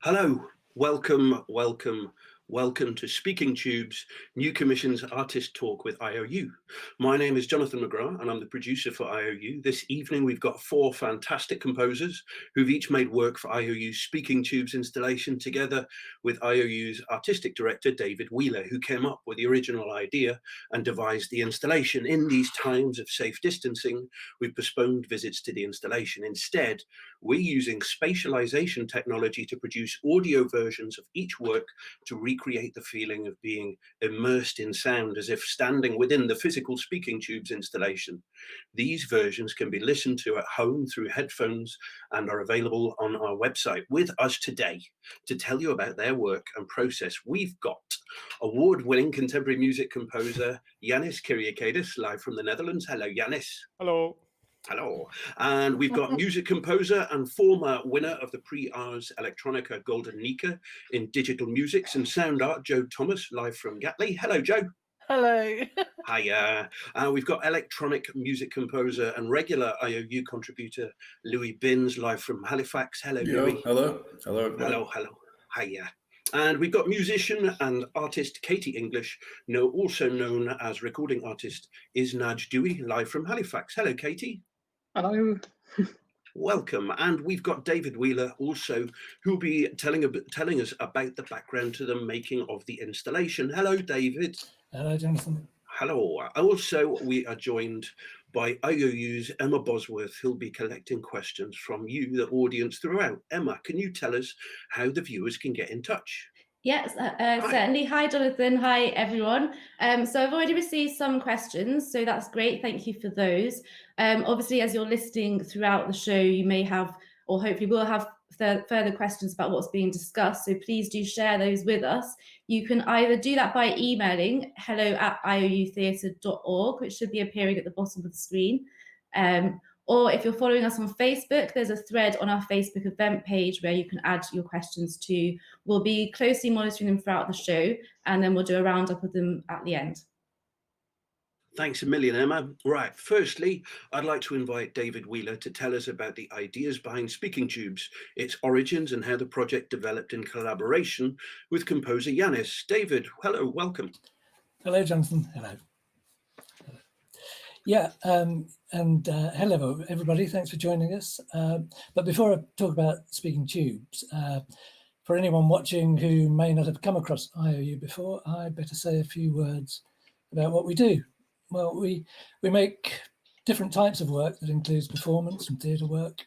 Hello, welcome to Speaking Tubes, New Commission's Artist Talk with IOU. My name is Jonathan McGrath and I'm the producer for IOU. This evening we've got four fantastic composers who've each made work for IOU's Speaking Tubes installation together with IOU's artistic director, David Wheeler, who came up with the original idea and devised the installation. In these times of safe distancing, we've postponed visits to the installation. Instead, we're using spatialization technology to produce audio versions of each work to recreate the feeling of being immersed in sound as if standing within the physical Speaking Tubes installation. These versions can be listened to at home through headphones and are available on our website. With us today to tell you about their work and process, we've got award-winning contemporary music composer Yannis Kyriakides, live from the Netherlands. Hello, Yannis. Hello. Hello. And we've got music composer and former winner of the Pre-Ars Electronica Golden Nika in digital musics and sound art, Joe Thomas, live from Gatley. Hello, Joe. Hello. Hiya. We've got electronic music composer and regular IOU contributor, Loui Binns, live from Halifax. Hello, Loui. Hello. Hello, everybody. Hello. Hiya. And we've got musician and artist Katie English, also known as recording artist Isnaj Dewey, live from Halifax. Hello, Katie. Hello. Welcome. And we've got David Wheeler also, who'll be telling us about the background to the making of the installation. Hello, David. Hello, Jonathan. Hello. Also, we are joined by IOU's Emma Bosworth, who'll be collecting questions from you, the audience, throughout. Emma, can you tell us how the viewers can get in touch? Yes, certainly. Hi, Jonathan. Hi, everyone. So I've already received some questions, so that's great. Thank you for those. Obviously, as you're listening throughout the show, you may have, or hopefully will have further questions about what's being discussed. So please do share those with us. You can either do that by emailing hello@ioutheatre.org, which should be appearing at the bottom of the screen. Or if you're following us on Facebook, there's a thread on our Facebook event page where you can add your questions to. We'll be closely monitoring them throughout the show, and then we'll do a roundup of them at the end. Thanks a million, Emma. Right, firstly, I'd like to invite David Wheeler to tell us about the ideas behind Speaking Tubes, its origins and how the project developed in collaboration with composer Yannis. David, hello, welcome. Hello, Jonathan. Hello. Yeah, hello, everybody. Thanks for joining us. But before I talk about Speaking Tubes, for anyone watching who may not have come across IOU before, I'd better say a few words about what we do. Well, we make different types of work that includes performance and theatre work,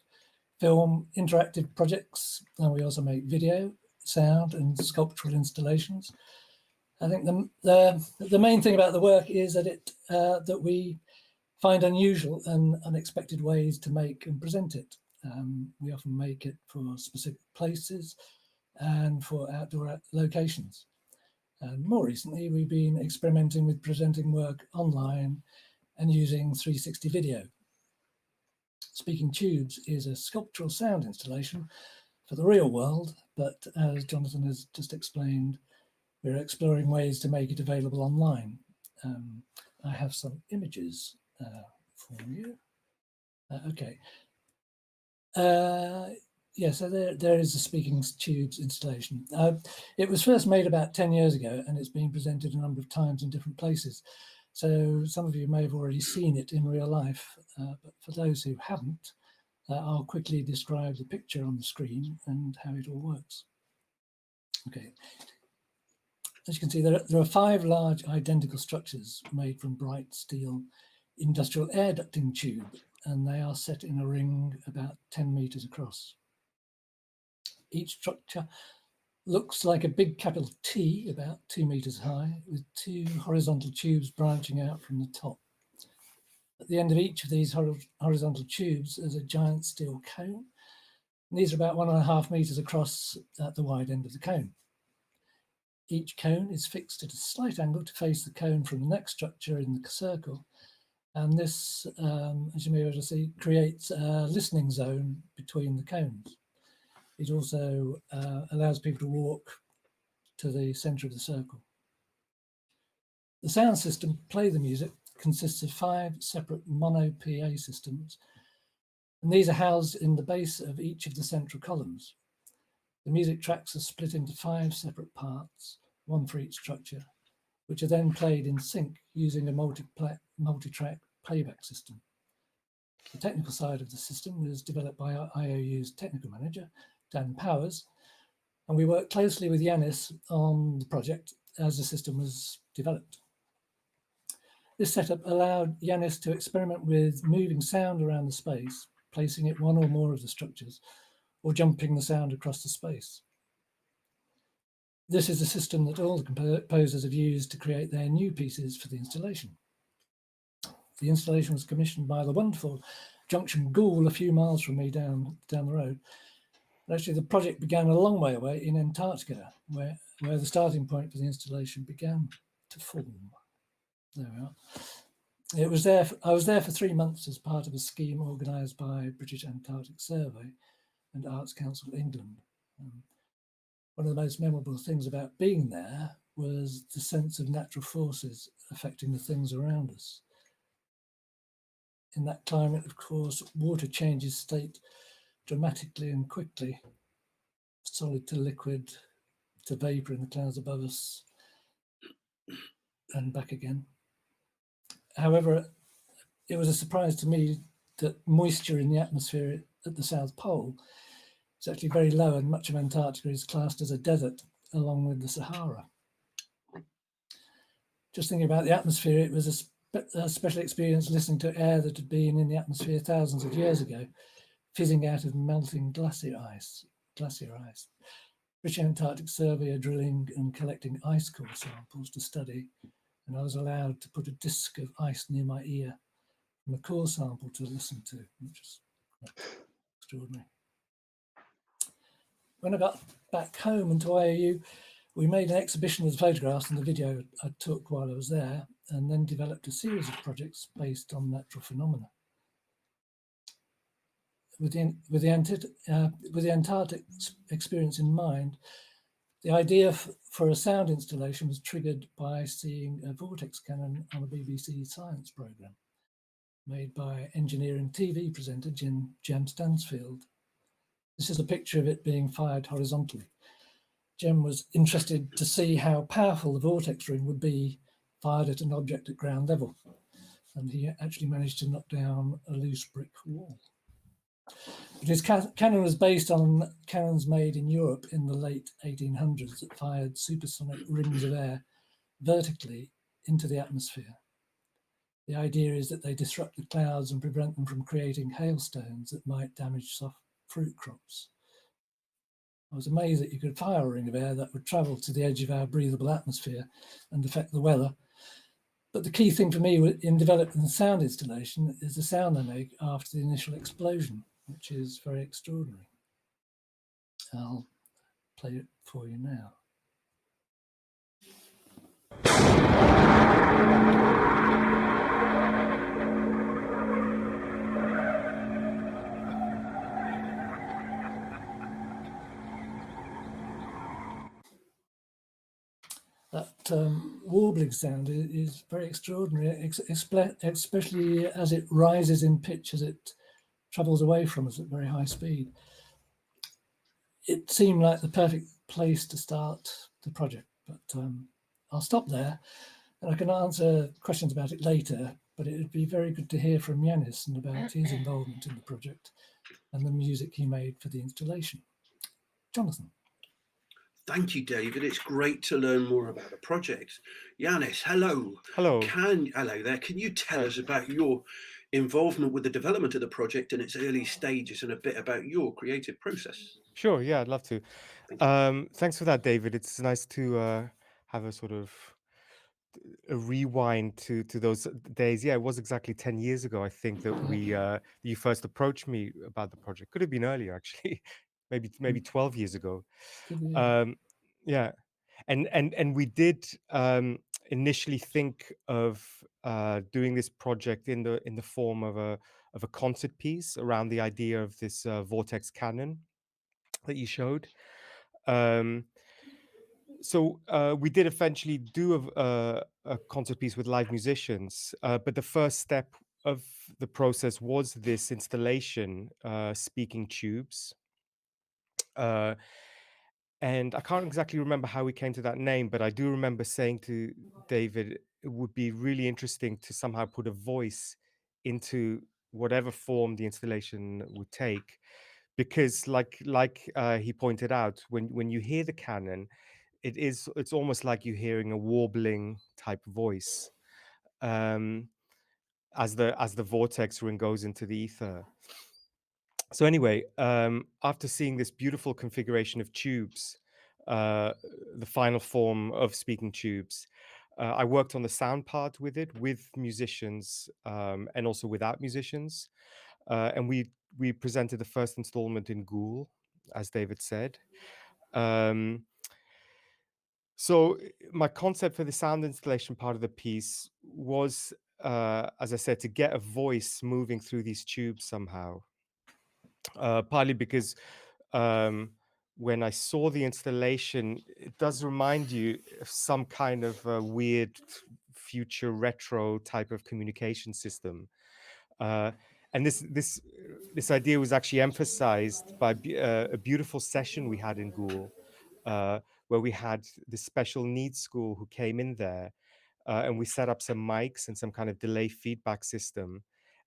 film, interactive projects, and we also make video, sound, and sculptural installations. I think the main thing about the work is that that we find unusual and unexpected ways to make and present it. We often make it for specific places and for outdoor locations. And more recently, we've been experimenting with presenting work online and using 360 video. Speaking Tubes is a sculptural sound installation for the real world, but as Jonathan has just explained, we're exploring ways to make it available online. I have some images for you. Okay. Yeah, so there is a Speaking Tubes installation. It was first made about 10 years ago, and it's been presented a number of times in different places. So some of you may have already seen it in real life, but for those who haven't, I'll quickly describe the picture on the screen and how it all works. Okay. As you can see, there are 5 large identical structures made from bright steel industrial air ducting tube, and they are set in a ring about 10 meters across. Each structure looks like a big capital T, about 2 meters high, with 2 horizontal tubes branching out from the top. At the end of each of these horizontal tubes is a giant steel cone. And these are about 1.5 meters across at the wide end of the cone. Each cone is fixed at a slight angle to face the cone from the next structure in the circle. And this, as you may be able to see, creates a listening zone between the cones. It also allows people to walk to the center of the circle. The sound system, Play the Music, consists of 5 separate mono PA systems, and these are housed in the base of each of the central columns. The music tracks are split into 5 separate parts, one for each structure, which are then played in sync using a multi-track playback system. The technical side of the system was developed by our IOU's technical manager, Dan Powers, and we worked closely with Yannis on the project as the system was developed. This setup allowed Yannis to experiment with moving sound around the space, placing it one or more of the structures, or jumping the sound across the space. This is a system that all the composers have used to create their new pieces for the installation. The installation was commissioned by the wonderful Junction Ghoul a few miles from me down the road. And actually, the project began a long way away in Antarctica, where the starting point for the installation began to form. There we are. I was there for 3 months as part of a scheme organised by British Antarctic Survey and Arts Council England. One of the most memorable things about being there was the sense of natural forces affecting the things around us. In that climate, of course, water changes state dramatically and quickly, solid to liquid to vapour in the clouds above us and back again. However, it was a surprise to me that moisture in the atmosphere at the South Pole is actually very low, and much of Antarctica is classed as a desert along with the Sahara. Just thinking about the atmosphere, it was a special experience listening to air that had been in the atmosphere thousands of years ago, fizzing out of melting glacier ice. British Antarctic Survey are drilling and collecting ice core samples to study, and I was allowed to put a disc of ice near my ear from a core sample to listen to, which is extraordinary. When I got back home and to IOU, we made an exhibition of the photographs and the video I took while I was there, and then developed a series of projects based on natural phenomena. With the Antarctic experience in mind, the idea for a sound installation was triggered by seeing a vortex cannon on a BBC science programme made by engineering TV presenter Jem Stansfield. This is a picture of it being fired horizontally. Jem was interested to see how powerful the vortex ring would be fired at an object at ground level, and he actually managed to knock down a loose brick wall. But his cannon was based on cannons made in Europe in the late 1800s that fired supersonic rings of air vertically into the atmosphere. The idea is that they disrupt the clouds and prevent them from creating hailstones that might damage soft fruit crops. I was amazed that you could fire a ring of air that would travel to the edge of our breathable atmosphere and affect the weather. But the key thing for me in developing the sound installation is the sound they make after the initial explosion, which is very extraordinary. I'll play it for you now. That warbling sound is very extraordinary, especially as it rises in pitch as it travels away from us at very high speed. It seemed like the perfect place to start the project, but I'll stop there, and I can answer questions about it later, but it would be very good to hear from Yannis and about his involvement in the project and the music he made for the installation. Jonathan. Thank you, David. It's great to learn more about the project. Yannis, hello. Hello. Hello there. Can you tell us about your involvement with the development of the project in its early stages and a bit about your creative process? Sure, yeah, I'd love to. Thank Thanks for that, David. It's nice to have a sort of a rewind to those days. Yeah, it was exactly 10 years ago, I think, that you first approached me about the project. Could have been earlier, actually. maybe 12 years ago. Yeah. And we did initially think of doing this project in the form of a concert piece around the idea of this vortex cannon that you showed. So we did eventually do a concert piece with live musicians, but the first step of the process was this installation, Speaking Tubes. And I can't exactly remember how we came to that name, but I do remember saying to David, it would be really interesting to somehow put a voice into whatever form the installation would take, because he pointed out, when you hear the canon, it's almost like you're hearing a warbling type voice, as the vortex ring goes into the ether. So anyway, after seeing this beautiful configuration of tubes, the final form of speaking tubes, I worked on the sound part with it, with musicians, and also without musicians. And we presented the first installment in Ghoul, as David said. So my concept for the sound installation part of the piece was, as I said, to get a voice moving through these tubes somehow. Partly because when I saw the installation, it does remind you of some kind of weird future retro type of communication system. And this idea was actually emphasized by a beautiful session we had in Ghoul, where we had this special needs school who came in there, and we set up some mics and some kind of delay feedback system.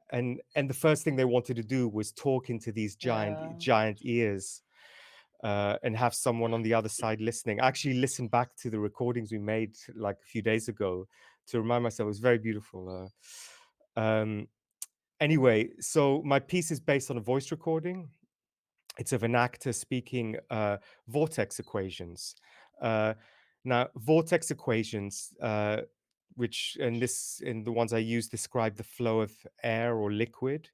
And the first thing they wanted to do was talk into these giant ears, and have someone on the other side listening. I actually listened back to the recordings we made like a few days ago to remind myself. It was very beautiful. Anyway, so my piece is based on a voice recording. It's of an actor speaking vortex equations. Now, vortex equations, which in the ones I use describe the flow of air or liquid,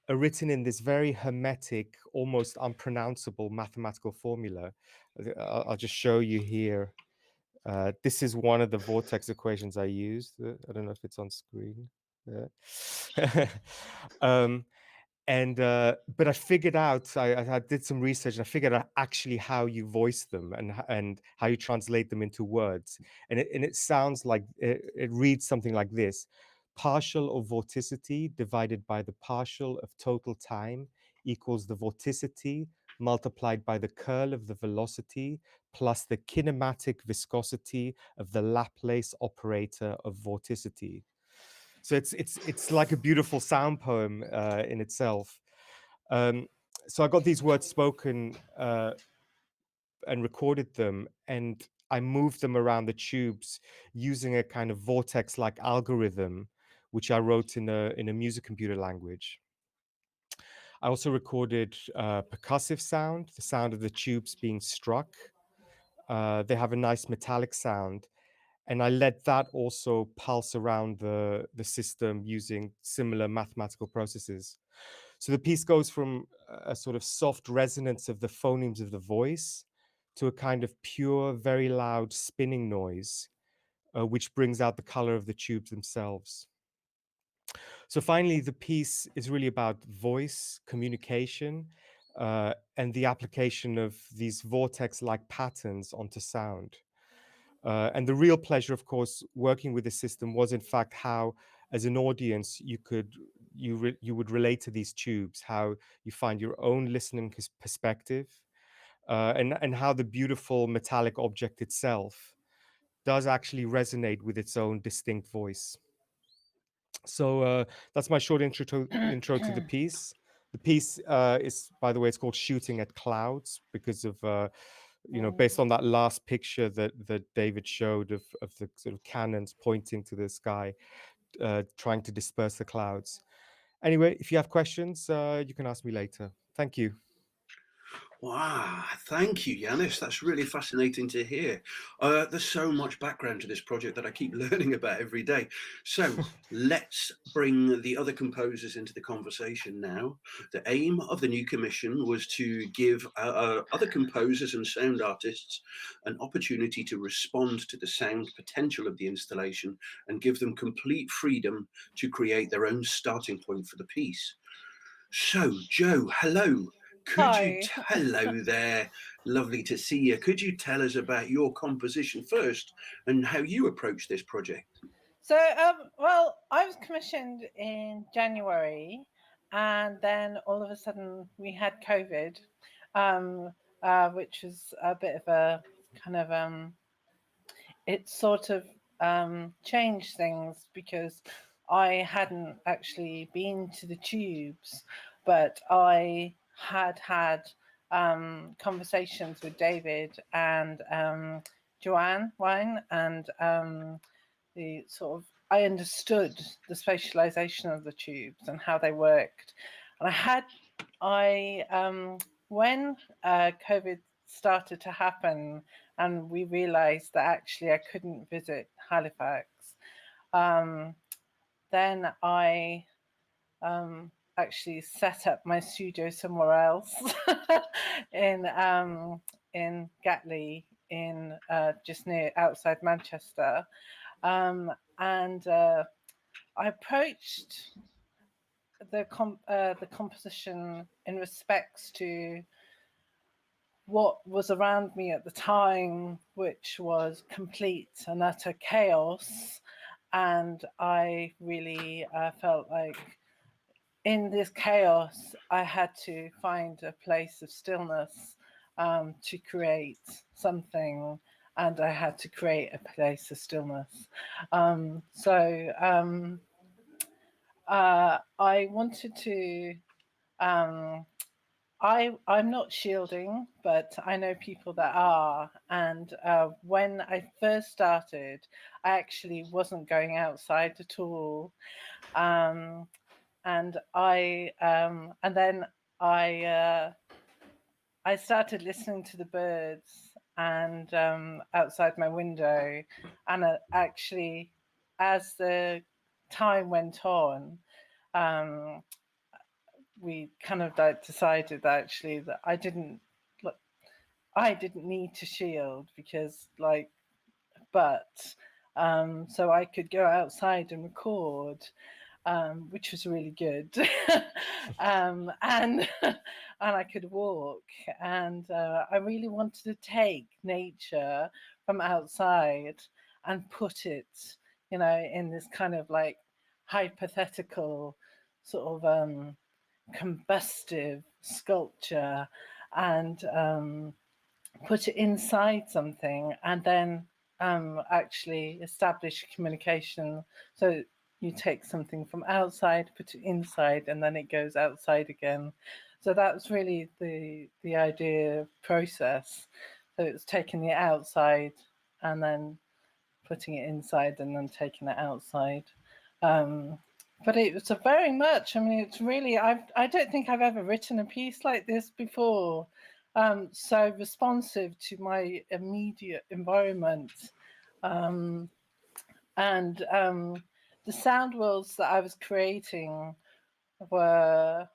are written in this very hermetic, almost unpronounceable mathematical formula. I'll just show you here. This is one of the vortex equations I used. I don't know if it's on screen. Yeah. But I figured out, I did some research, and I figured out actually how you voice them and how you translate them into words. And it sounds like, it reads something like this: partial of vorticity divided by the partial of total time equals the vorticity multiplied by the curl of the velocity plus the kinematic viscosity of the Laplace operator of vorticity. So it's like a beautiful sound poem in itself. So I got these words spoken and recorded them, and I moved them around the tubes using a kind of vortex-like algorithm, which I wrote in a music computer language. I also recorded percussive sound, the sound of the tubes being struck. They have a nice metallic sound. And I let that also pulse around the system using similar mathematical processes. So the piece goes from a sort of soft resonance of the phonemes of the voice to a kind of pure, very loud spinning noise, which brings out the color of the tubes themselves. So finally, the piece is really about voice, communication, and the application of these vortex-like patterns onto sound. And the real pleasure, of course, working with the system was, in fact, how, as an audience, you would relate to these tubes, how you find your own listening perspective, and how the beautiful metallic object itself does actually resonate with its own distinct voice. So that's my short intro to the piece. The piece is, by the way, it's called "Shooting at Clouds" because of based on that last picture that David showed of the sort of cannons pointing to the sky, trying to disperse the clouds. Anyway, if you have questions, you can ask me later. Thank you. Wow, thank you, Yannis. That's really fascinating to hear. There's so much background to this project that I keep learning about every day. So let's bring the other composers into the conversation now. The aim of the new commission was to give other composers and sound artists an opportunity to respond to the sound potential of the installation and give them complete freedom to create their own starting point for the piece. So, Joe, hello. Hello there, lovely to see you. Could you tell us about your composition first and how you approached this project? So, well, I was commissioned in January, and then all of a sudden we had COVID. which was a bit of a kind of it sort of changed things, because I hadn't actually been to the tubes, but I had conversations with David and Joanne Wine, and the sort of I understood the spatialization of the tubes and how they worked. And when COVID started to happen and we realized that actually I couldn't visit Halifax, then I actually set up my studio somewhere else in Gatley, in just near outside Manchester, and I approached the composition in respects to what was around me at the time, which was complete and utter chaos. And I really felt like in this chaos, I had to find a place of stillness to create something, and I had to create a place of stillness. I wanted to I'm not shielding, but I know people that are. And when I first started, I actually wasn't going outside at all. And then I started listening to the birds and outside my window. And actually, as the time went on, we kind of like decided that actually that I didn't need to shield, because so I could go outside and record, which was really good. And I could walk, and I really wanted to take nature from outside and put it, in this kind of like hypothetical sort of combustive sculpture, and put it inside something, and then actually establish communication. So you take something from outside, put it inside, and then it goes outside again. So that's really the idea process. So it's taking it outside and then putting it inside and then taking it outside. But it was very much, I mean, it's really, I don't think I've ever written a piece like this before, so responsive to my immediate environment. And the sound worlds that I was creating were,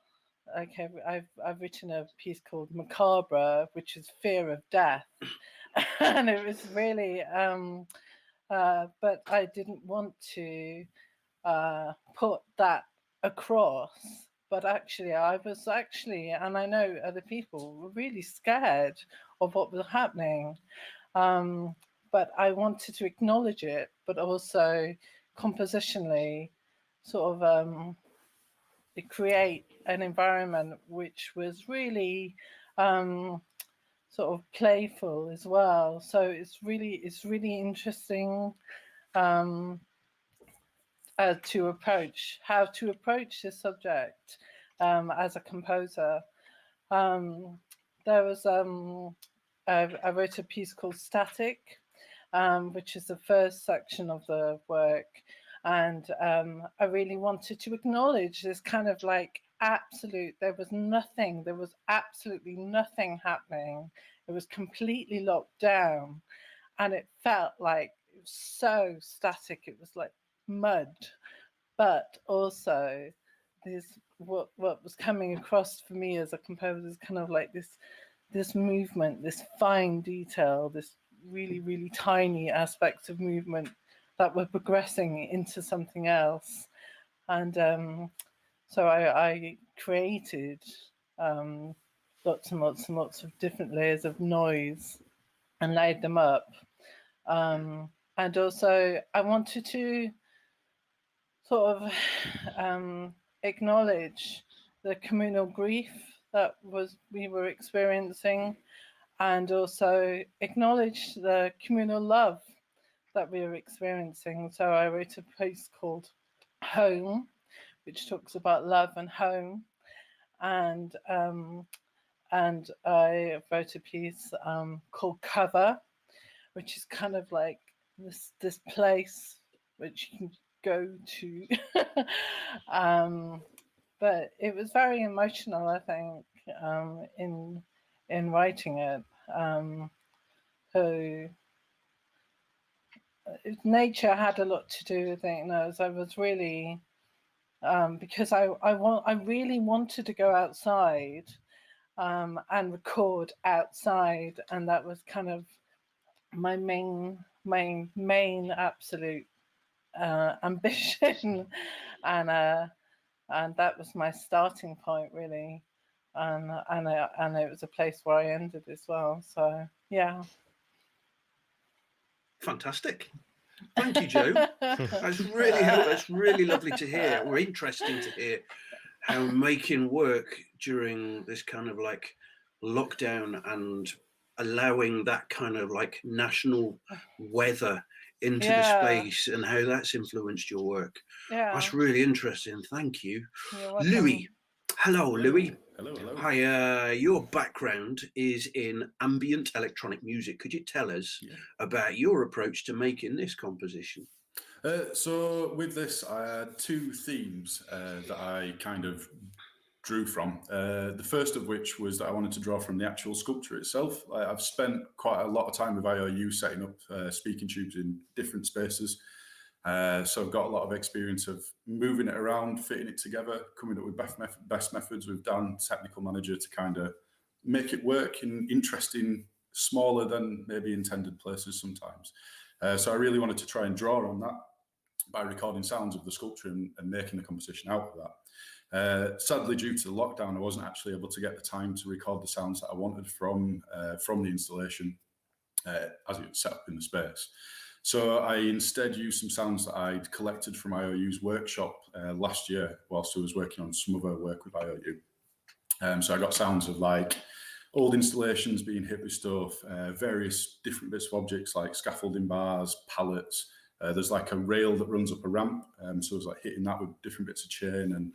okay, I've written a piece called Macabre, which is fear of death. And it was really, but I didn't want to put that across, but actually I was and I know other people were really scared of what was happening, but I wanted to acknowledge it, but also compositionally sort of create an environment which was really sort of playful as well. So it's really interesting how to approach this subject as a composer. There was I wrote a piece called Static, which is the first section of the work, and I really wanted to acknowledge this kind of like there was absolutely nothing happening. It was completely locked down, and it felt like it was so static. It was like mud, but also what was coming across for me as a composer is kind of like this movement, this fine detail, this really tiny aspects of movement that were progressing into something else. And so I created lots and lots of different layers of noise and laid them up. And also I wanted to sort of acknowledge the communal grief that we were experiencing, and also acknowledge the communal love that we were experiencing. So I wrote a piece called Home, which talks about love and home, and I wrote a piece called Cover, which is kind of like this place which you can go to. But it was very emotional, I think, in writing it. So nature had a lot to do with it. As I was really, because I really wanted to go outside and record outside, and that was kind of my main absolute ambition, and that was my starting point, really, and it was a place where I ended as well. So yeah. Fantastic. Thank you, Joe. That's really lovely to hear, or interesting to hear, how making work during this kind of like lockdown and allowing that kind of like national weather into the space and how that's influenced your work. That's really interesting. Thank you. Loui. Hello, Loui. Hello. Hi, your background is in ambient electronic music. Could you tell us about your approach to making this composition? So with this, I had two themes that I kind of drew from. The first of which was that I wanted to draw from the actual sculpture itself. I've spent quite a lot of time with IOU setting up speaking tubes in different spaces. So I've got a lot of experience of moving it around, fitting it together, coming up with best methods with Dan, technical manager, to kind of make it work in interesting, smaller than maybe intended places sometimes. So I really wanted to try and draw on that by recording sounds of the sculpture and making the composition out of that. Sadly, due to the lockdown, I wasn't actually able to get the time to record the sounds that I wanted from the installation as it was set up in the space. So I instead used some sounds that I'd collected from IOU's workshop last year whilst I was working on some other work with IOU. So I got sounds of like old installations being hit with stuff, various different bits of objects like scaffolding bars, pallets. There's like a rail that runs up a ramp. So I was like hitting that with different bits of chain and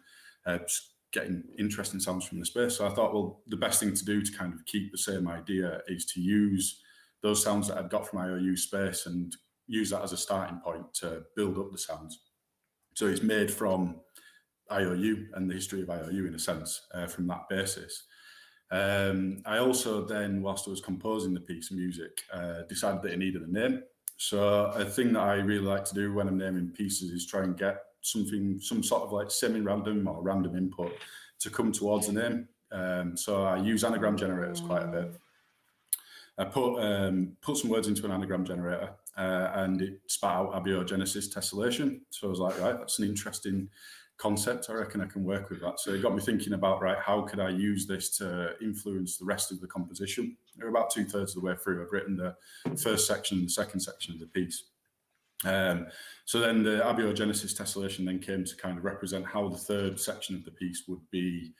just getting interesting sounds from the space. So I thought, well, the best thing to do to kind of keep the same idea is to use those sounds that I'd got from IOU space and use that as a starting point to build up the sounds. So it's made from IOU and the history of IOU in a sense, from that basis. I also then, whilst I was composing the piece of music, decided that it needed a name. So a thing that I really like to do when I'm naming pieces is try and get some sort of like semi-random or random input to come towards a name. So I use anagram generators quite a bit. I put some words into an anagram generator and it spat out abiogenesis tessellation. So I was like, right, that's an interesting concept. I reckon I can work with that. So it got me thinking about, right, how could I use this to influence the rest of the composition? We're about 2/3 of the way through. I've written the first section and the second section of the piece. So then the abiogenesis tessellation then came to kind of represent how the third section of the piece would be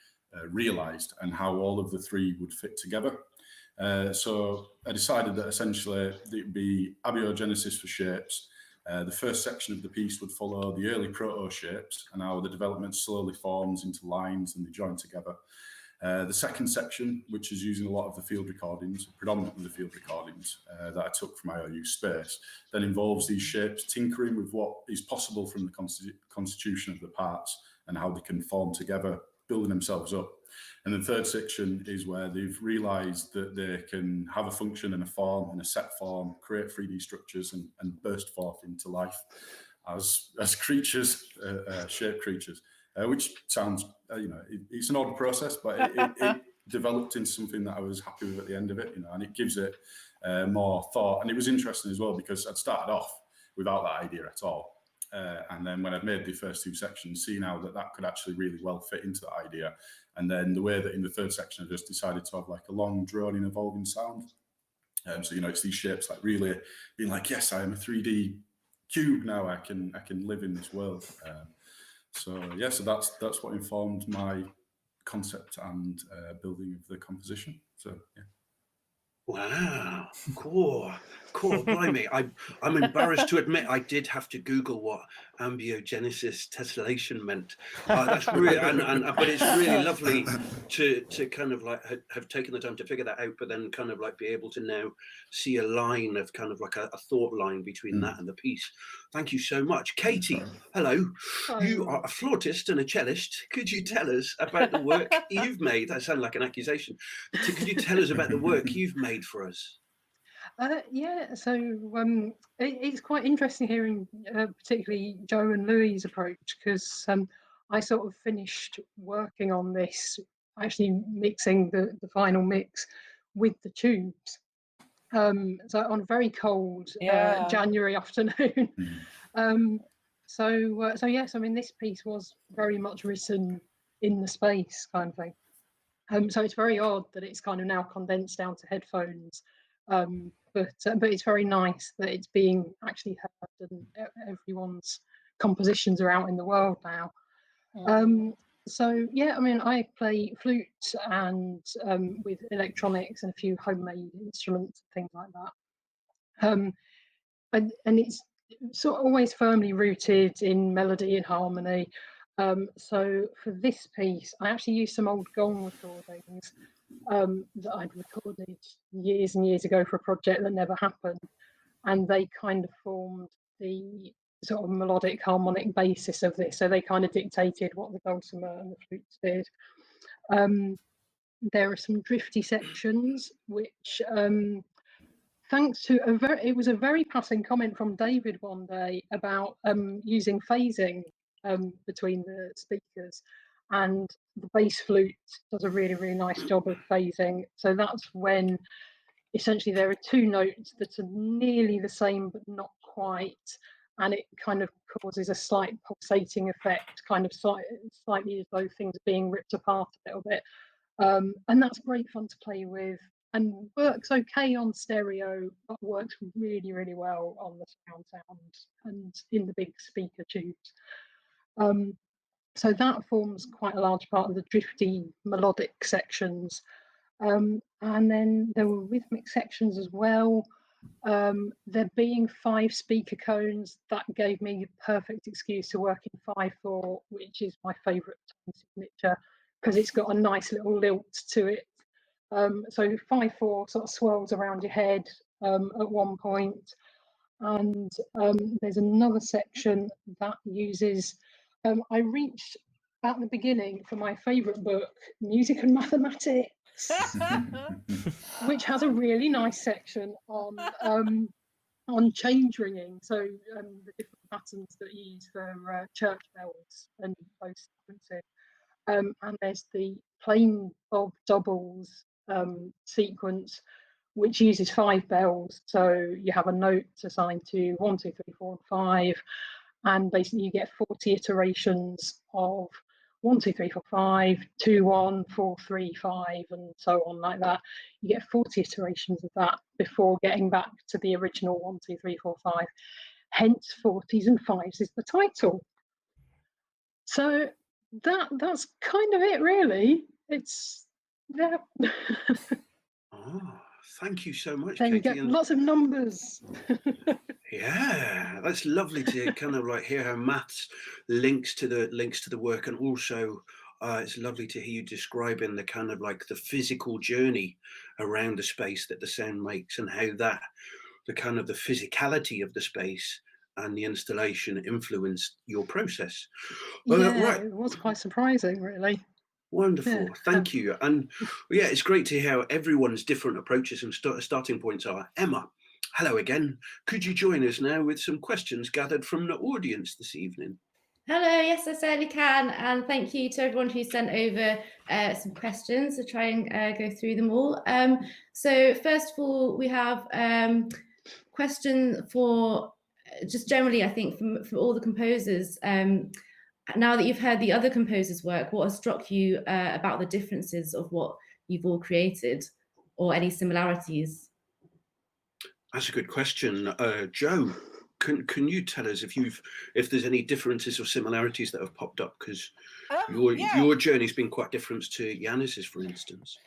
realized and how all of the three would fit together. So I decided that essentially it would be abiogenesis for shapes. The first section of the piece would follow the early proto-shapes and how the development slowly forms into lines and they join together. The second section, which is using a lot of the field recordings, predominantly the field recordings that I took from IOU space, then involves these shapes tinkering with what is possible from the constitution of the parts and how they can form together, building themselves up. And the third section is where they've realised that they can have a function and a form and a set form, create 3D structures and burst forth into life as creatures, shaped creatures, which sounds, it's an odd process, but it developed into something that I was happy with at the end of it, and it gives it more thought. And it was interesting as well because I'd started off without that idea at all. And then when I'd made the first two sections, seeing how that could actually really well fit into that idea. And then the way that in the third section, I just decided to have like a long, droning, evolving sound. So, it's these shapes like really being like, yes, I am a 3D cube now. I can live in this world. So that's what informed my concept and building of the composition. So, yeah. Wow, cool, blimey. I'm embarrassed to admit I did have to Google what ambiogenesis tessellation meant. That's really, but it's really lovely to kind of like have taken the time to figure that out, but then kind of like be able to now see a line of kind of like a thought line between that and the piece. Thank you so much. Katie, hello. You are a flautist and a cellist. Could you tell us about the work you've made? That sounds like an accusation. Could you tell us about the work you've made for us? Yeah, so it's quite interesting hearing particularly Joe and Louis's approach, because I sort of finished working on this, actually mixing the final mix with the tubes. So on a very cold January afternoon. So yes, I mean, this piece was very much written in the space kind of thing. So it's very odd that it's kind of now condensed down to headphones, but it's very nice that it's being actually heard, and everyone's compositions are out in the world now. So yeah, I mean, I play flute and with electronics and a few homemade instruments and things like that. And it's sort of always firmly rooted in melody and harmony. So for this piece, I actually used some old gong recordings that I'd recorded years and years ago for a project that never happened, and they kind of formed the sort of melodic harmonic basis of this. So they kind of dictated what the dulcimer and the flutes did. There are some drifty sections which, thanks to it was a very passing comment from David one day about using phasing between the speakers, and the bass flute does a really, really nice job of phasing. So that's when essentially there are two notes that are nearly the same but not quite, and it kind of causes a slight pulsating effect, kind of slightly as though things are being ripped apart a little bit. And that's great fun to play with, and works okay on stereo, but works really, really well on the surround sound and in the big speaker tubes. So that forms quite a large part of the drifty melodic sections. And then there were rhythmic sections as well. There being 5 speaker cones, that gave me a perfect excuse to work in 5/4, which is my favourite tone signature, because it's got a nice little lilt to it. So 5/4 sort of swirls around your head at one point. And there's another section that uses, I reached at the beginning for my favourite book, Music and Mathematics, which has a really nice section on change ringing. So the different patterns that you use for church bells and those sequences. And there's the plane of doubles sequence, which uses 5 bells. So you have a note assigned to 1, 2, 3, 4, and 5, and basically you get 40 iterations of 1, 2, 3, 4, 5, 2, 1, 4, 3, 5, and so on like that. You get 40 iterations of that before getting back to the original 1, 2, 3, 4, 5. Hence 40s and 5s is the title. So that's kind of it, really. It's yeah. Oh, thank you so much, There you Katie. go. And Lots of numbers. yeah, that's lovely to kind of like hear how maths links to the work, and also it's lovely to hear you describing the kind of like the physical journey around the space that the sound makes, and how that the kind of the physicality of the space and the installation influenced your process. Yeah, Right. it was quite surprising, really. Wonderful, Yeah. thank you. And yeah, it's great to hear how everyone's different approaches and starting points are. Emma, hello again. Could you join us now with some questions gathered from the audience this evening? Hello, yes, I certainly can. And thank you to everyone who sent over some questions to try and go through them all. So first of all, we have question for just generally, I think, from all the composers. Now that you've heard the other composers' work, what has struck you about the differences of what you've all created, or any similarities? That's a good question. Joe, can you tell us if there's any differences or similarities that have popped up? Because your journey's been quite different to Yannis's, for instance.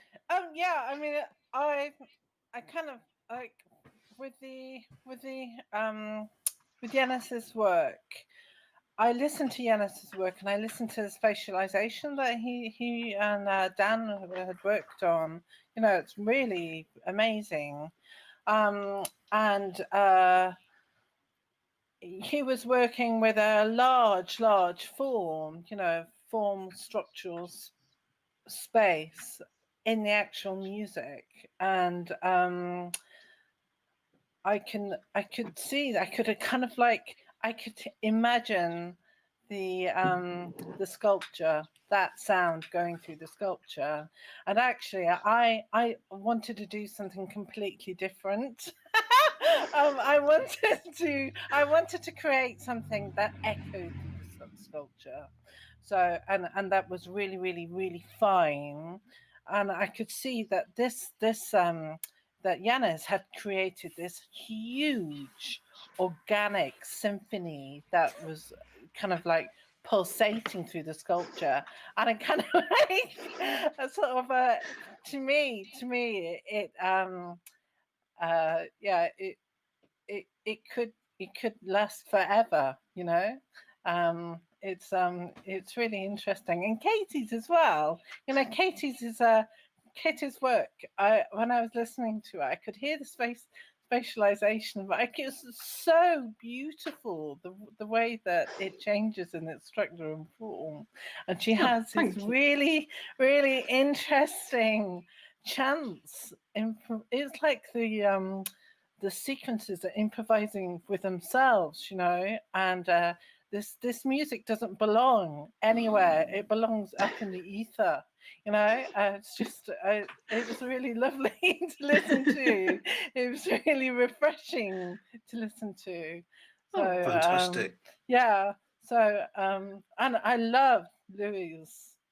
Yeah, I mean, kind of like with Yannis's work. I listened to Yannis's work, and I listened to the spatialization that he and Dan had worked on. You know, it's really amazing. And he was working with a large form, you know, form structural space in the actual music, and I could see, I could kind of like, I could imagine the sculpture, that sound going through the sculpture. And actually I wanted to do something completely different. I wanted to create something that echoed through the sculpture. So and that was really fine. And I could see that that Yannis had created this huge organic symphony that was kind of like pulsating through the sculpture, and it kind of like a sort of a to me it yeah, it could last forever, you know. It's really interesting. And Katie's as well, you know. Katie's work, when I was listening to it, I could hear the spatialization, but it was so beautiful, the way that it changes in its structure and form. And she has this really interesting chants. It's like the sequences are improvising with themselves, you know, and this music doesn't belong anywhere. It belongs up in the ether, you know. It's just it was really lovely to listen to. It was really refreshing to listen to. So Fantastic. yeah. So and I loved Louis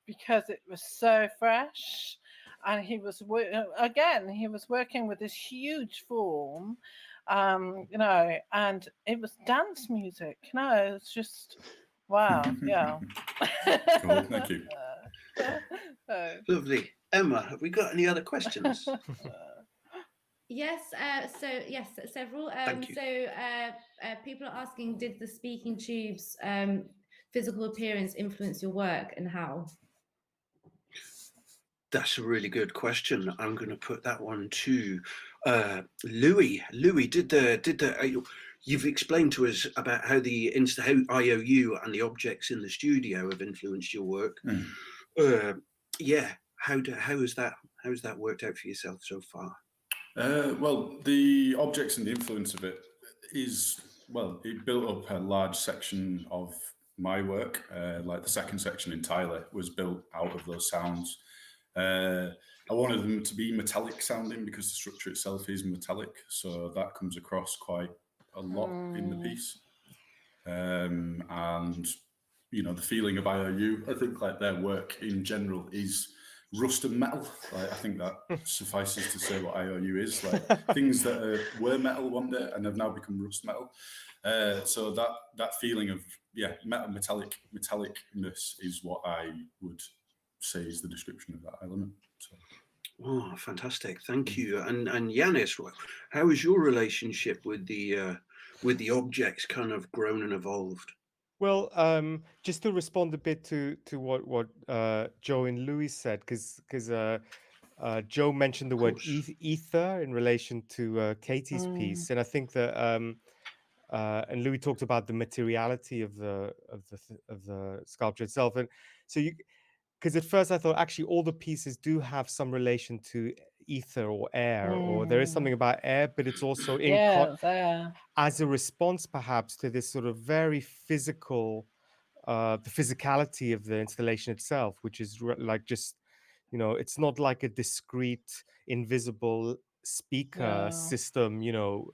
because it was so fresh. And he was working with this huge form, you know, and it was dance music. You know, it's just wow, yeah. Cool, thank you. Lovely. Emma, have we got any other questions? Yes, yes, several. Thank you. So people are asking, did the speaking tubes physical appearance influence your work, and how? That's a really good question. I'm going to put that one to Loui. Loui, you've explained to us about how how IOU and the objects in the studio have influenced your work. Yeah, how has that worked out for yourself so far? Well, the objects and the influence of it is, well, it built up a large section of my work. Like the second section entirely was built out of those sounds. I wanted them to be metallic sounding because the structure itself is metallic, so that comes across quite a lot in the piece. And you know, the feeling of IOU, I think like their work in general is rust and metal. Like, I think that suffices to say what IOU is. Like things that were metal one day and have now become rust metal. So that feeling of metallicness is what I would say is the description of that element. So. Oh, fantastic! Thank you. And Yannis, how has your relationship with the objects kind of grown and evolved? Well, just to respond a bit to what Joe and Louis said, because Joe mentioned the word ether in relation to Katie's piece, and I think that and Louis talked about the materiality of the sculpture itself, and so because at first I thought actually all the pieces do have some relation to ether or air, or there is something about air, but it's also as a response perhaps to this sort of very physical, the physicality of the installation itself, which is like just, you know, it's not like a discrete invisible speaker system, you know,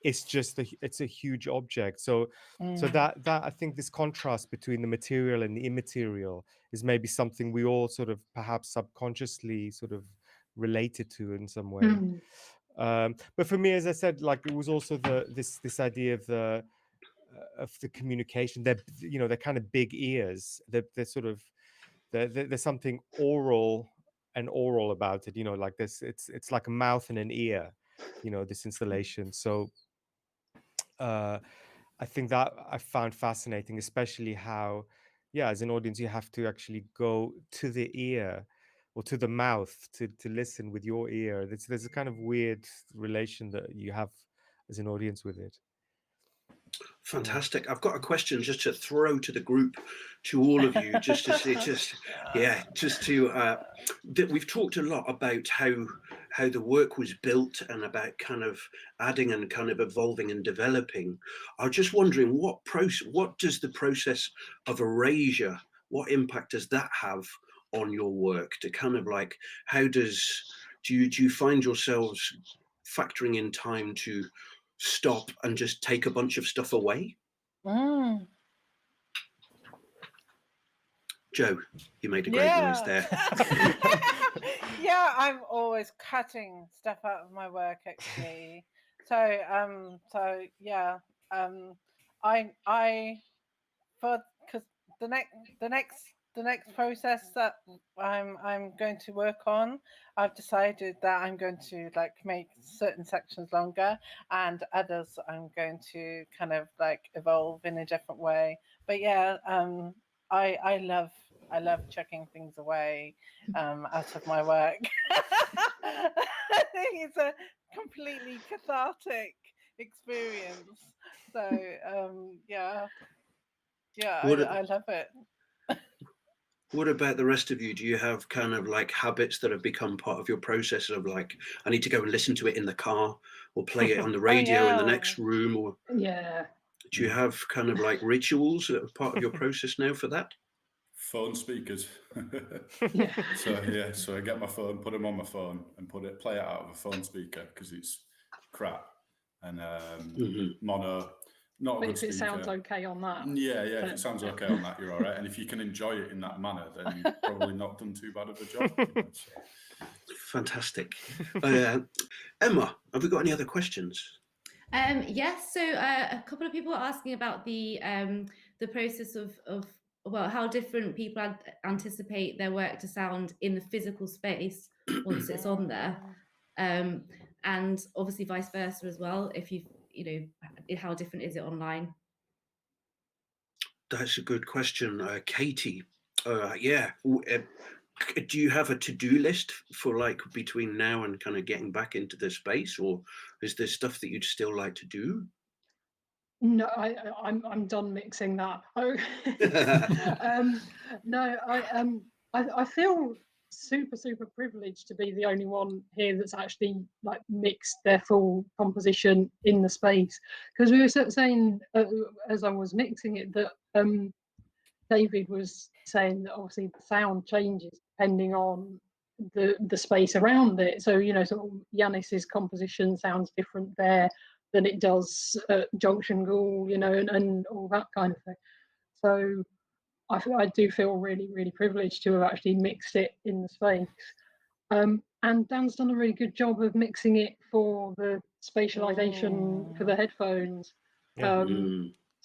it's just it's a huge object. So that I think this contrast between the material and the immaterial is maybe something we all sort of perhaps subconsciously sort of related to in some way. But for me, as I said, like it was also this idea of the communication. They're kind of big ears. They're sort of there's something oral and oral about it. Like this, it's like a mouth and an ear, this installation. So I think that I found fascinating, especially how, as an audience, you have to actually go to the ear or to the mouth to listen with your ear. There's a kind of weird relation that you have as an audience with it. Fantastic. I've got a question just to throw to the group, to all of you, just to see, that we've talked a lot about how the work was built and about kind of adding and kind of evolving and developing. I was just wondering what does the process of erasure, what impact does that have on your work? To kind of like, do you find yourselves factoring in time to stop and just take a bunch of stuff away? Joe, you made a great noise there. Yeah, I'm always cutting stuff out of my work, actually. Because the next process that I'm going to work on, I've decided that I'm going to like make certain sections longer, and others I'm going to kind of like evolve in a different way. But yeah, I love chucking things away out of my work. I think it's a completely cathartic experience. So I love it. What about the rest of you? Do you have kind of like habits that have become part of your process of like, I need to go and listen to it in the car or play it on the radio in the next room? Or do you have kind of like rituals that are part of your process now for that? Phone speakers. So I get my phone, put them on my phone, and play it out of a phone speaker because it's crap and mono. Not but a good if it speaker. sounds okay on that. Yeah, if it sounds okay on that, you're all right. And if you can enjoy it in that manner, then you've probably not done too bad of a job. Fantastic. Emma, have we got any other questions? Yes, so a couple of people are asking about the process of how different people anticipate their work to sound in the physical space once it's on there, and obviously vice versa as well. If how different is it online? That's a good question, Katie. Do you have a to-do list for like between now and kind of getting back into the space, or is there stuff that you'd still like to do? No, I'm done mixing that. No, I feel super privileged to be the only one here that's actually like mixed their full composition in the space, because we were saying as I was mixing it that David was saying that obviously the sound changes depending on the space around it. So sort of Yannis's composition sounds different there than it does at Junction Ghoul, and all that kind of thing. So I do feel really privileged to have actually mixed it in the space. And Dan's done a really good job of mixing it for the spatialization for the headphones. So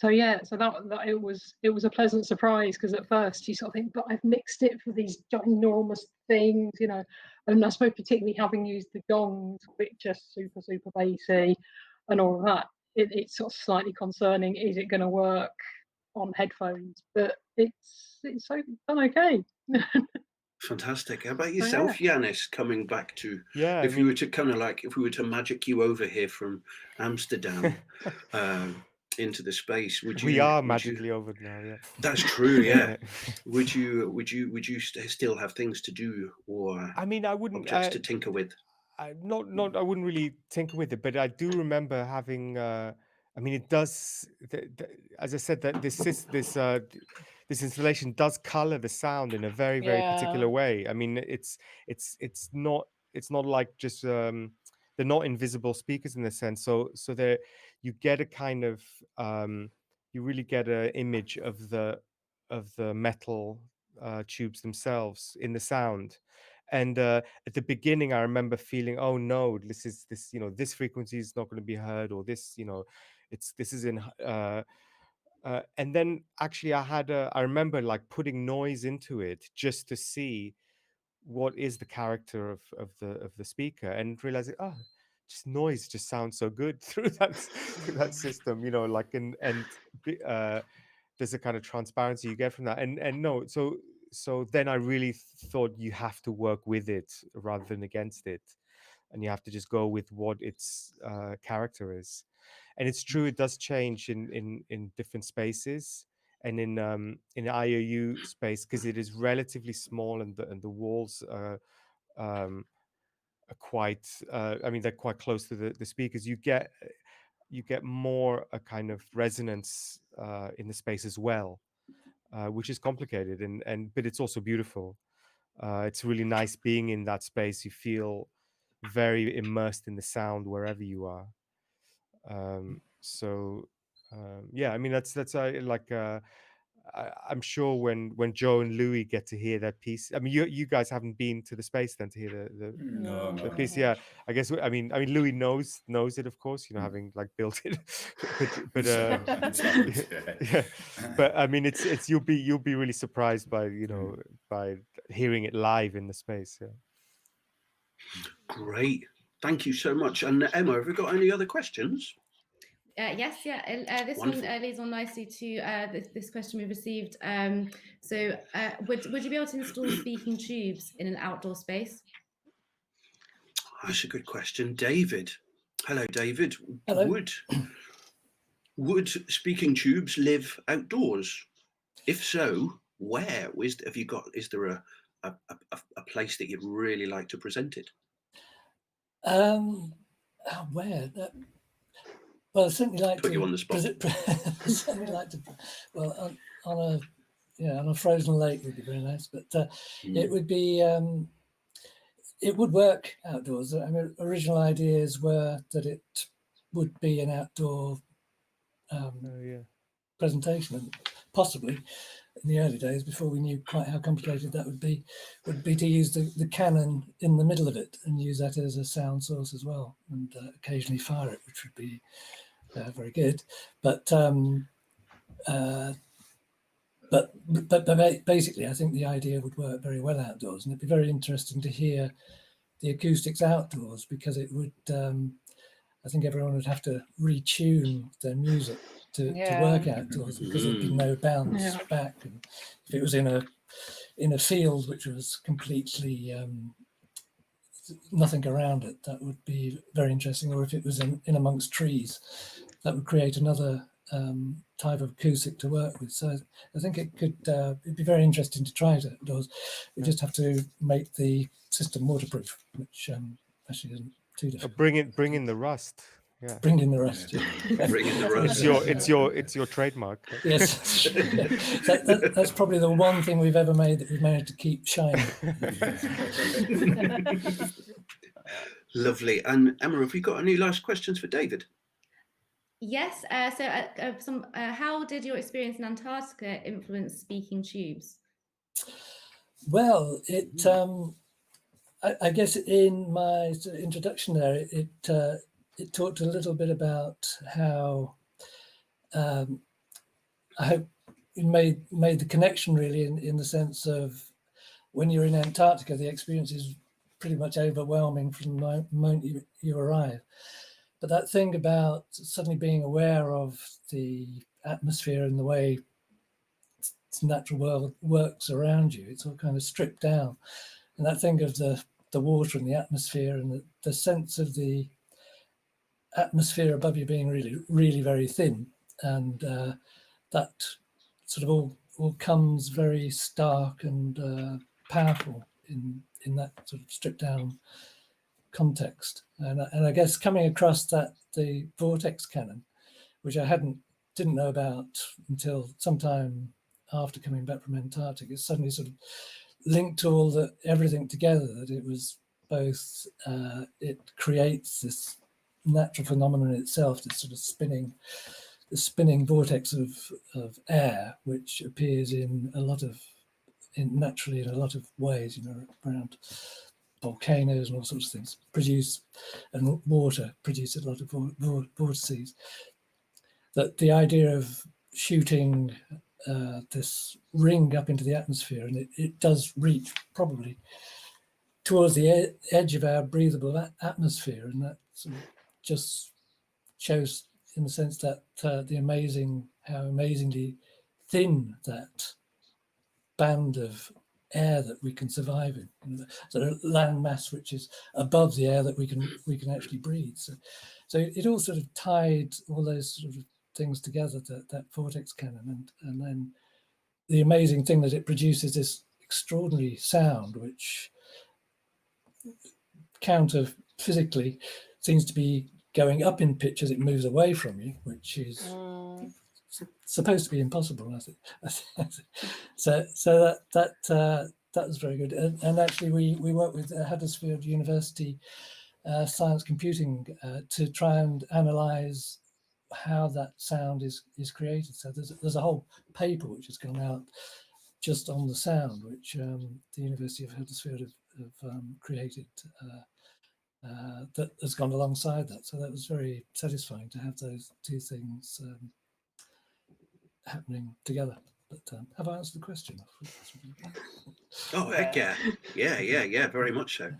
that it was a pleasant surprise, because at first you sort of think, but I've mixed it for these ginormous things, and I suppose particularly having used the gongs, which are super bassy and all of that, it's sort of slightly concerning. Is it going to work on headphones? But it's so done okay. Fantastic. How about yourself, Yannis, coming back to, if we were to magic you over here from Amsterdam into the space, we are magically over now? Yeah, that's true. Yeah. Would you still have things to do, or I mean, I wouldn't objects to tinker with? I wouldn't really tinker with it, but I do remember having. I mean, it does. As I said, that this installation does color the sound in a very particular way. I mean, it's not like just they're not invisible speakers in the sense. So there you get a kind of you really get an image of the metal tubes themselves in the sound. And at the beginning, I remember feeling, oh no, this frequency is not going to be heard, or this is in. And then actually, I remember like putting noise into it just to see what is the character of the speaker, and realizing, oh, just noise just sounds so good through that system, you know, like, there's a kind of transparency you get from that, and no, so then I really thought you have to work with it rather than against it, and you have to just go with what its character is. And it's true, it does change in different spaces, and in IOU space, because it is relatively small, and the walls are quite I mean, they're quite close to the speakers. You get more a kind of resonance in the space as well, which is complicated, and but it's also beautiful. It's really nice being in that space. You feel very immersed in the sound wherever you are. Yeah, I mean, that's like I'm sure when Joe and Loui get to hear that piece. I mean, you guys haven't been to the space then to hear No, the no. piece. Yeah, I guess I mean Loui knows it, of course, you know, having like built it, but It's happened, yeah, but I mean, it's you'll be really surprised by, you know, by hearing it live in the space. Yeah. Great. Thank you so much. And Emma, have we got any other questions? Yes, yeah. This Wonderful. one leads on nicely to this question we received. So would you be able to install speaking tubes in an outdoor space? That's a good question. David. Hello, David. Hello. Would speaking tubes live outdoors? If so, where? Is there a place that you'd really like to present it? Where? Well, I certainly like Put to you on the spot. certainly like to. Well, on a frozen lake would be very nice, but it would be. It would work outdoors. I mean, original ideas were that it would be an outdoor presentation, and possibly in the early days, before we knew quite how complicated that would be to use the cannon in the middle of it and use that as a sound source as well, and occasionally fire it, which would be very good. But basically, I think the idea would work very well outdoors, and it'd be very interesting to hear the acoustics outdoors, because it would. I think everyone would have to retune their music to work outdoors, because there'd be no bounce back. And if it was in a field which was completely nothing around it, that would be very interesting. Or if it was in amongst trees, that would create another type of acoustic to work with. So I think it'd be very interesting to try it outdoors. We just have to make the system waterproof, which actually isn't too difficult. Bring in the rust. Yeah. Bring in the rust. Yeah. Bring in the rust. It's your trademark. Yes, that's probably the one thing we've ever made that we've managed to keep shining. Lovely. And Emma, have you got any last questions for David? Yes. How did your experience in Antarctica influence speaking tubes? Well, I guess in my introduction there, it talked a little bit about how I hope it made the connection really in the sense of when you're in Antarctica, the experience is pretty much overwhelming from the moment you arrive. But that thing about suddenly being aware of the atmosphere and the way the natural world works around you, it's all kind of stripped down. And that thing of the water and the atmosphere and the sense of the atmosphere above you being really, really very thin, and that sort of all comes very stark and powerful in that sort of stripped down context. And I guess coming across the vortex cannon, which I didn't know about until sometime after coming back from Antarctica, it suddenly sort of linked everything together, that it was both it creates this natural phenomenon in itself, this sort of spinning vortex of air, which appears naturally in a lot of ways, you know, around volcanoes and all sorts of things, and water produces a lot of vortices. That the idea of shooting this ring up into the atmosphere, and it does reach probably towards the edge of our breathable atmosphere, and that sort of just shows, in the sense that how amazingly thin that band of air that we can survive in, sort of land mass which is above the air that we can actually breathe. So it all sort of tied all those sort of things together, that vortex cannon, and then the amazing thing that it produces this extraordinary sound, which counter-physically seems to be going up in pitch as it moves away from you, which is supposed to be impossible. So that was very good. And actually, we worked with Huddersfield University Science Computing to try and analyze how that sound is created. So there's a whole paper which has gone out just on the sound, which the University of Huddersfield have created, that has gone alongside that. So that was very satisfying to have those two things happening together. But have I answered the question? Oh, heck yeah. Yeah, very much so.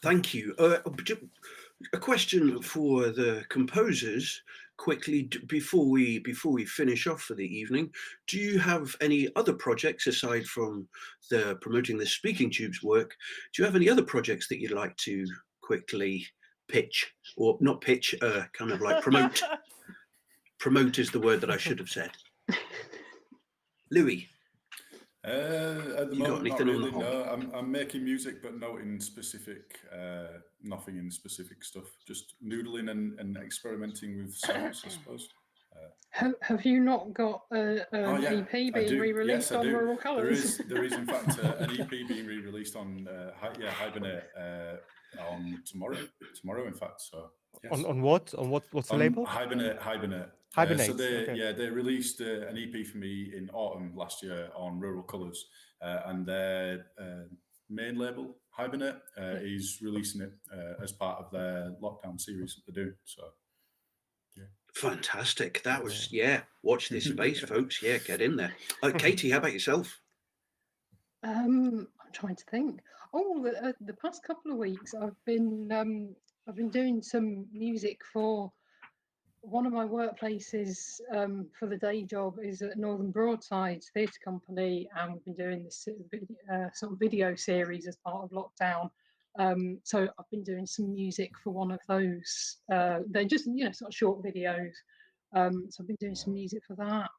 Thank you. A question for the composers quickly before we finish off for the evening. Do you have any other projects aside from the promoting the Speaking Tubes work? Do you have any other projects that you'd like to quickly pitch, or not pitch, kind of like promote? Promote is the word that I should have said. Loui. At the You got moment, not anything on the really. hob? No, I'm making music, but not in specific, nothing in specific stuff. Just noodling and experimenting with sounds, I suppose. Have you not got an EP being re-released on Rural Colours? There is in fact an EP being re-released on Hibernate on tomorrow in fact. So yes. On what's the label? Hibernate. Hibernate. They released an EP for me in autumn last year on Rural Colours, and their main label Hibernate is releasing it as part of their lockdown series that they're doing. So yeah. Fantastic. That was, watch this space, folks. Yeah, get in there. Katie, how about yourself? I'm trying to think. The past couple of weeks I've been doing some music for one of my workplaces. For the day job is at Northern Broadside Theatre Company, and we've been doing this sort of video series as part of lockdown. So I've been doing some music for one of those. They're just sort of short videos. So I've been doing some music for that.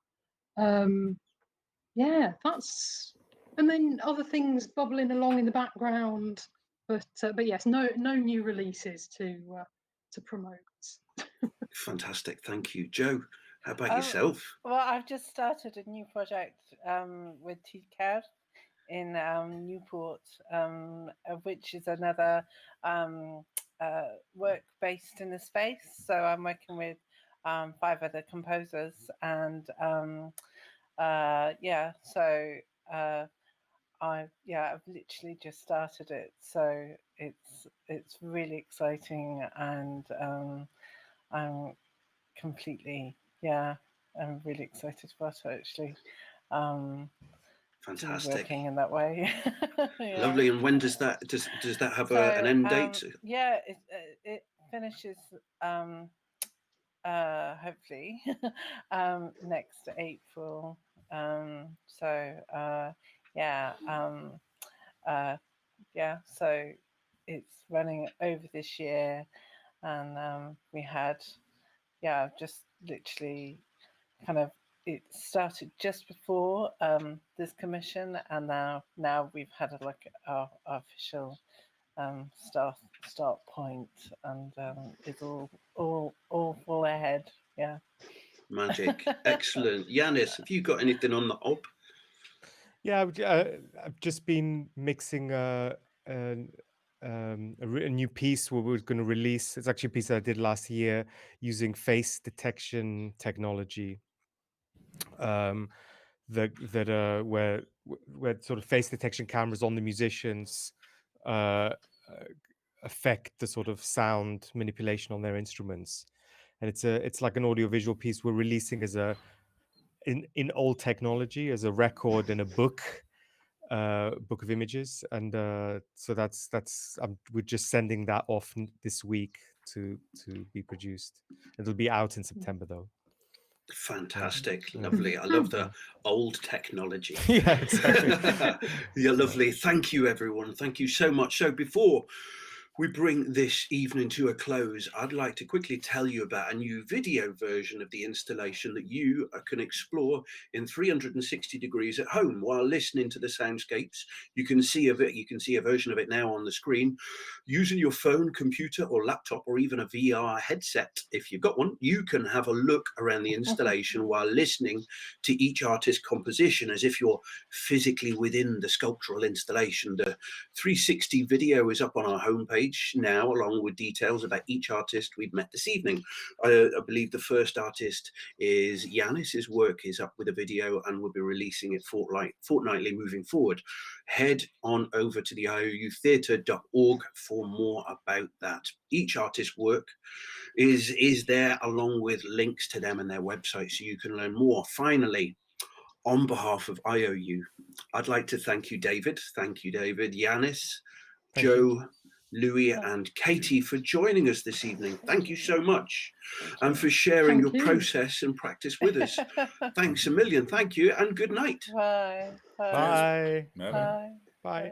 That's, and then other things bubbling along in the background. But yes, no new releases to promote. Fantastic, thank you. Joe, how about yourself? Well, I've just started a new project with TCAD in Newport, which is another work based in the space. So I'm working with 5 other composers, and I've literally just started it. So it's really exciting, and I'm really excited about it actually. Fantastic. Working in that way. Lovely. And when does that have an end date? It finishes hopefully next April. So it's running over this year, and we had just literally kind of, it started just before this commission, and now we've had our official start point, and it's all full ahead. Yeah. Magic. Excellent. Yannis, have you got anything on the hob? Yeah, I've just been mixing a new piece where we're going to release. It's actually a piece that I did last year using face detection technology. Where sort of face detection cameras on the musicians affect the sort of sound manipulation on their instruments, and it's like an audiovisual piece we're releasing as in old technology, as a record and a book, book of images, and so that's we're just sending that off this week to be produced. It'll be out in September though. Fantastic, Yeah. lovely. I love the old technology. Yeah, exactly. Yeah, lovely. Thank you, everyone. Thank you so much. So before we bring this evening to a close, I'd like to quickly tell you about a new video version of the installation that you can explore in 360 degrees at home while listening to the soundscapes. You can see a version of it now on the screen. Using your phone, computer or laptop, or even a VR headset, if you've got one, you can have a look around the installation while listening to each artist's composition as if you're physically within the sculptural installation. The 360 video is up on our homepage now, along with details about each artist we've met this evening. I believe the first artist is Yannis. His work is up with a video and we'll be releasing it fortnightly moving forward. Head on over to the ioutheatre.org for more about that. Each artist's work is there along with links to them and their website so you can learn more. Finally, on behalf of IOU, I'd like to thank you, David. Thank you, David. Yannis, Thank Joe, you. Louis and Katie for joining us this evening. Thank you so much. And for Thank sharing your you. process and practice with us. Thanks a million. Thank you and good night. Bye. Bye. Bye. Bye. Bye. Bye.